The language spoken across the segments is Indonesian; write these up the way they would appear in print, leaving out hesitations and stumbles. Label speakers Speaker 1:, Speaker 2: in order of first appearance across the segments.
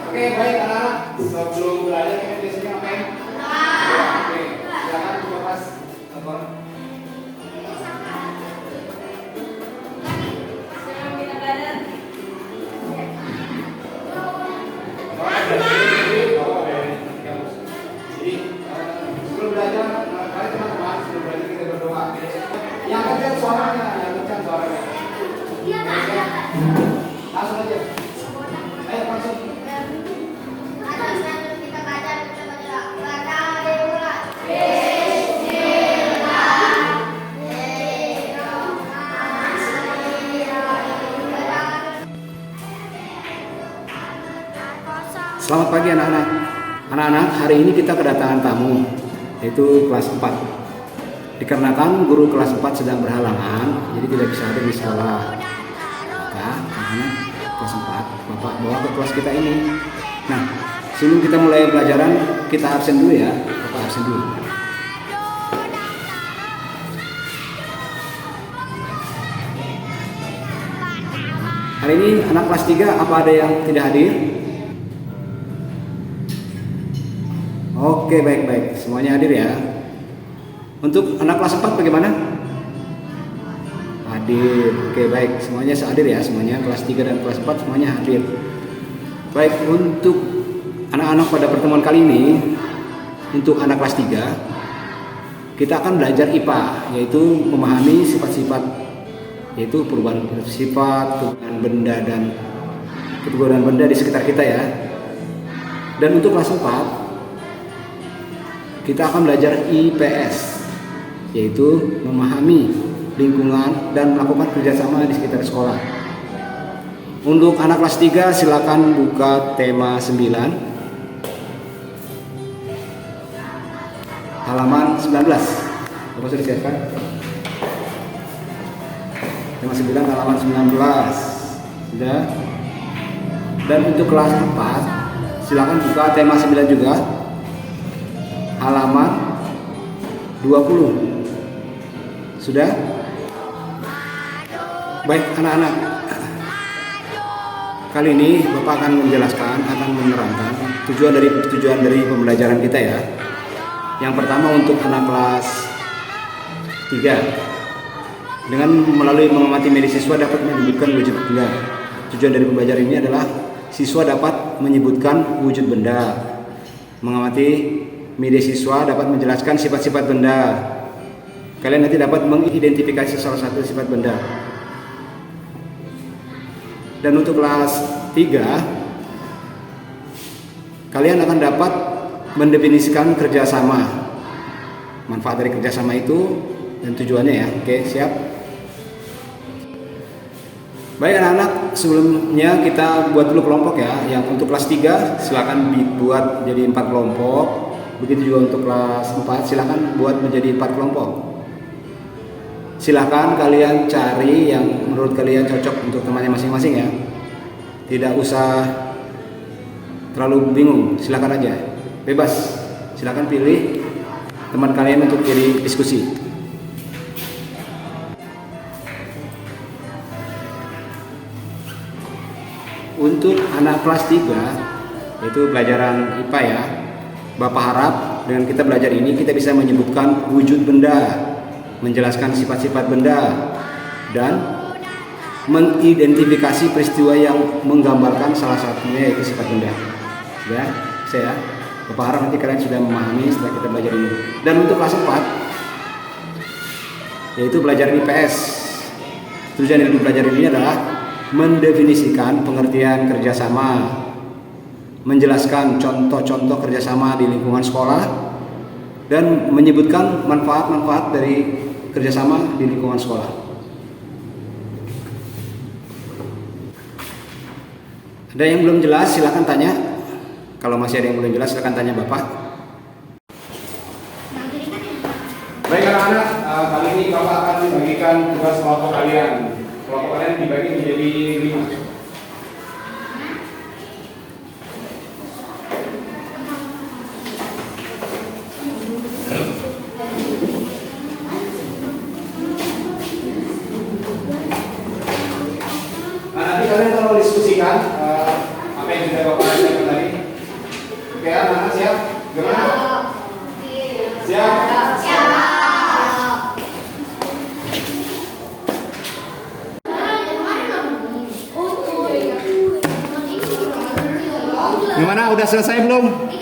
Speaker 1: Oke, baik anak-anak. Sebelum belajar kita biasanya ngapain? Oke, silakan buka kelas. Sebelum belajar, mari teman-teman, sebelum belajar kita berdoa. Yang kencang suaranya, langsung aja. Ayo langsung. Selamat pagi anak-anak. Anak-anak, hari ini kita kedatangan tamu, yaitu kelas 4. Dikarenakan guru kelas 4 sedang berhalangan, jadi tidak bisa hadir di sekolah. Maka anak-anak kelas 4, Bapak bawa ke kelas kita ini. Nah, sebelum kita mulai pelajaran, kita absen dulu ya. Bapak absen dulu. Hari ini anak kelas 3, apa ada yang tidak hadir? Oke, baik-baik. Semuanya hadir ya. Untuk anak kelas 4 bagaimana? Hadir. Oke, baik. Semuanya hadir ya. Semuanya kelas 3 dan kelas 4 semuanya hadir. Baik, untuk anak-anak pada pertemuan kali ini, untuk anak kelas 3, kita akan belajar IPA, yaitu memahami sifat-sifat, yaitu perubahan sifat, keberadaan benda di sekitar kita ya. Dan untuk kelas 4, kita akan belajar IPS, yaitu memahami lingkungan dan melakukan kerjasama di sekitar sekolah. Untuk anak kelas 3, silakan buka tema 9, halaman 19. Bapak sudah siapkan? Tema 9, halaman 19. Sudah? Dan untuk kelas 4, silakan buka tema 9 juga, halaman 20. Sudah? Baik anak-anak, kali ini Bapak akan menjelaskan, akan menerangkan tujuan dari pembelajaran kita ya. Yang pertama untuk anak kelas 3, dengan melalui mengamati media siswa dapat menyebutkan wujud benda. Tujuan dari pembelajaran ini adalah siswa dapat menyebutkan wujud benda. Mengamati media siswa dapat menjelaskan sifat-sifat benda. Kalian nanti dapat mengidentifikasi salah satu sifat benda. Dan untuk kelas 3, kalian akan dapat mendefinisikan kerjasama. Manfaat dari kerjasama itu dan tujuannya ya. Oke, siap? Baik anak-anak, sebelumnya kita buat dulu kelompok ya. Yang untuk kelas 3 silakan dibuat jadi 4 kelompok. Begitu juga untuk kelas 4, silahkan buat menjadi 4 kelompok. Silahkan kalian cari yang menurut kalian cocok untuk temannya masing-masing ya. Tidak usah terlalu bingung, silahkan aja. Bebas, silahkan pilih teman kalian untuk jadi diskusi. Untuk anak kelas 3, yaitu pelajaran IPA ya. Bapak harap dengan kita belajar ini kita bisa menyebutkan wujud benda, menjelaskan sifat-sifat benda, dan mengidentifikasi peristiwa yang menggambarkan salah satunya yaitu sifat benda. Ya, saya Bapak harap nanti kalian sudah memahami setelah kita belajar ini. Dan untuk kelas 4, yaitu belajar IPS. Tujuan dari pelajaran ini adalah mendefinisikan pengertian kerjasama, menjelaskan contoh-contoh kerjasama di lingkungan sekolah, dan menyebutkan manfaat-manfaat dari kerjasama di lingkungan sekolah. Ada yang belum jelas silahkan tanya. Kalau masih ada yang belum jelas silahkan tanya Bapak. Baik anak-anak, kali ini Bapak akan membagikan tugas kelompok kalian. Kelompok kalian dibagi menjadi 5. Nanti kalian kalau diskusikan apa yang sudah Bapak ajarkan tadi, Oke, anak-anak siap? Gimana? Siap? Gimana? Udah selesai belum?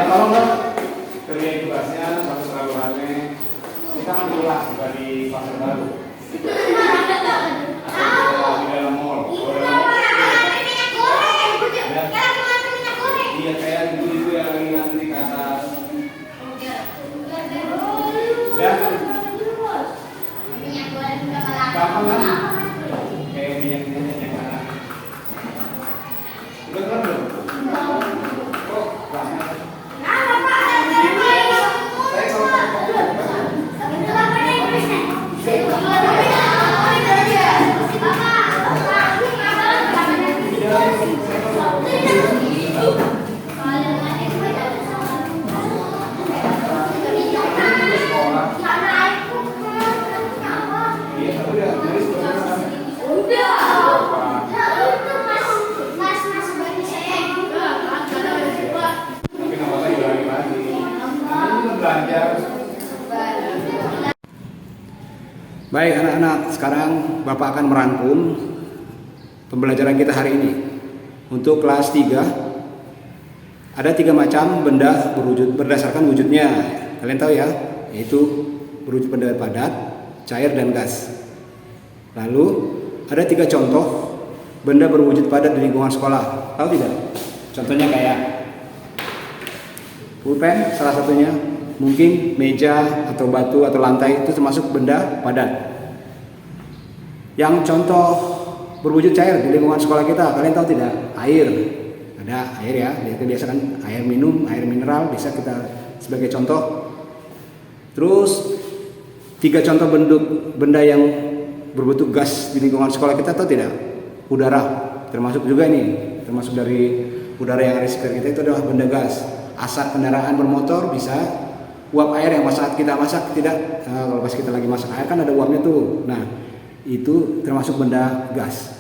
Speaker 1: Tolong dong kerjain tugasnya satu seraburannya. Kita akan ulas dari fase baru. Atau di dalam mall. Iya kayak gitu yang lagi nanti ke atas. Dan gampang kan? Kayak minyak yang mana? Udah kelar belum? Kok lama? Baik anak-anak, sekarang Bapak akan merangkum pembelajaran kita hari ini. Untuk kelas 3 ada 3 macam benda berwujud berdasarkan wujudnya. Kalian tahu ya, yaitu berwujud benda padat, cair, dan gas. Lalu ada 3 contoh benda berwujud padat di lingkungan sekolah. Tahu tidak? Contohnya kayak pulpen salah satunya, mungkin meja atau batu atau lantai itu termasuk benda padat. Yang contoh berwujud cair di lingkungan sekolah kita, kalian tahu tidak? Air. Ada air ya, biasa kan air minum, air mineral bisa kita sebagai contoh. Terus 3 contoh benda yang berbentuk gas di lingkungan sekolah kita, tahu tidak? Udara, termasuk juga ini, termasuk dari udara yang ada di sekitar kita itu adalah benda gas. Asap kendaraan bermotor bisa, uap air yang saat kita masak tidak, kalau pas kita lagi masak air kan ada uapnya tuh. Nah, itu termasuk benda gas.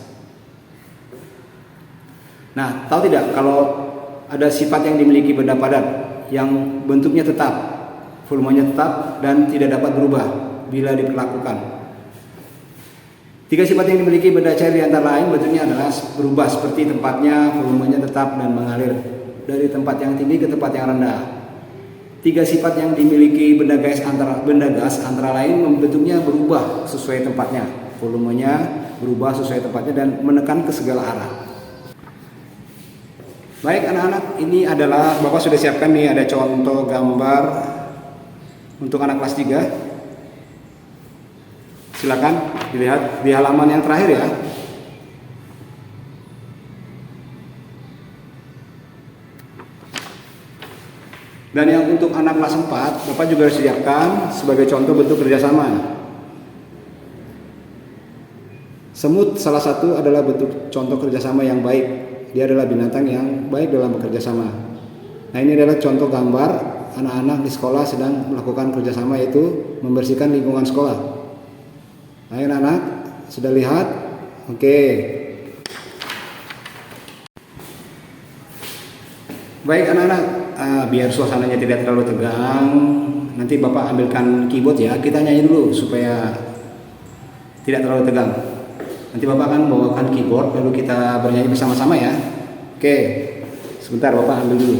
Speaker 1: Nah, tahu tidak kalau ada sifat yang dimiliki benda padat yang bentuknya tetap, volumenya tetap dan tidak dapat berubah bila diperlakukan. 3 sifat yang dimiliki benda cair di antara lain bentuknya adalah berubah seperti tempatnya, volumenya tetap dan mengalir dari tempat yang tinggi ke tempat yang rendah. 3 sifat yang dimiliki benda gas antara lain bentuknya berubah sesuai tempatnya, volumenya berubah sesuai tempatnya dan menekan ke segala arah. Baik anak-anak, ini adalah Bapak sudah siapkan nih, ada contoh gambar untuk anak kelas 3. Silakan dilihat di halaman yang terakhir ya. Dan yang untuk anak kelas 4, Bapak juga harus siapkan sebagai contoh bentuk kerjasama. Semut salah satu adalah bentuk contoh kerjasama yang baik. Dia adalah binatang yang baik dalam bekerja sama. Nah, ini adalah contoh gambar anak-anak di sekolah sedang melakukan kerjasama, yaitu membersihkan lingkungan sekolah. Nah, anak-anak sudah lihat? Oke. Baik anak-anak, biar suasananya tidak terlalu tegang, nanti Bapak ambilkan keyboard ya. Kita nyanyi dulu supaya tidak terlalu tegang. Nanti Bapak akan bawakan keyboard, lalu kita bernyanyi bersama-sama ya. Oke, sebentar Bapak ambil dulu.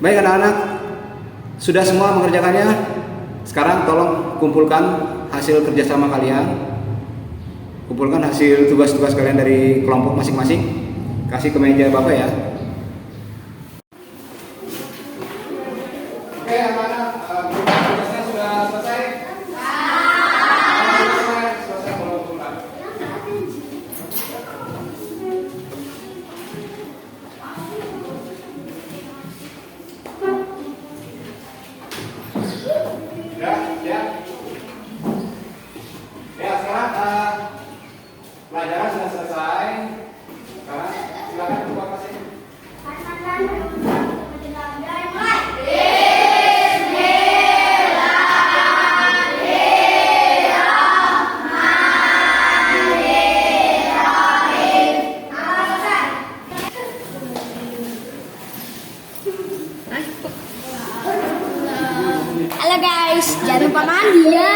Speaker 1: Baik anak-anak, sudah semua mengerjakannya? Sekarang tolong kumpulkan hasil kerjasama kalian. Kumpulkan hasil tugas-tugas kalian dari kelompok masing-masing. Kasih ke meja Bapak ya. Oke anak-anak, tugasnya sudah selesai? Selesai, boleh pulang. Ya, sekarang pelajaran sudah selesai. Sekarang silakan buka kelasnya.
Speaker 2: Halo guys, jangan lupa mandi ya.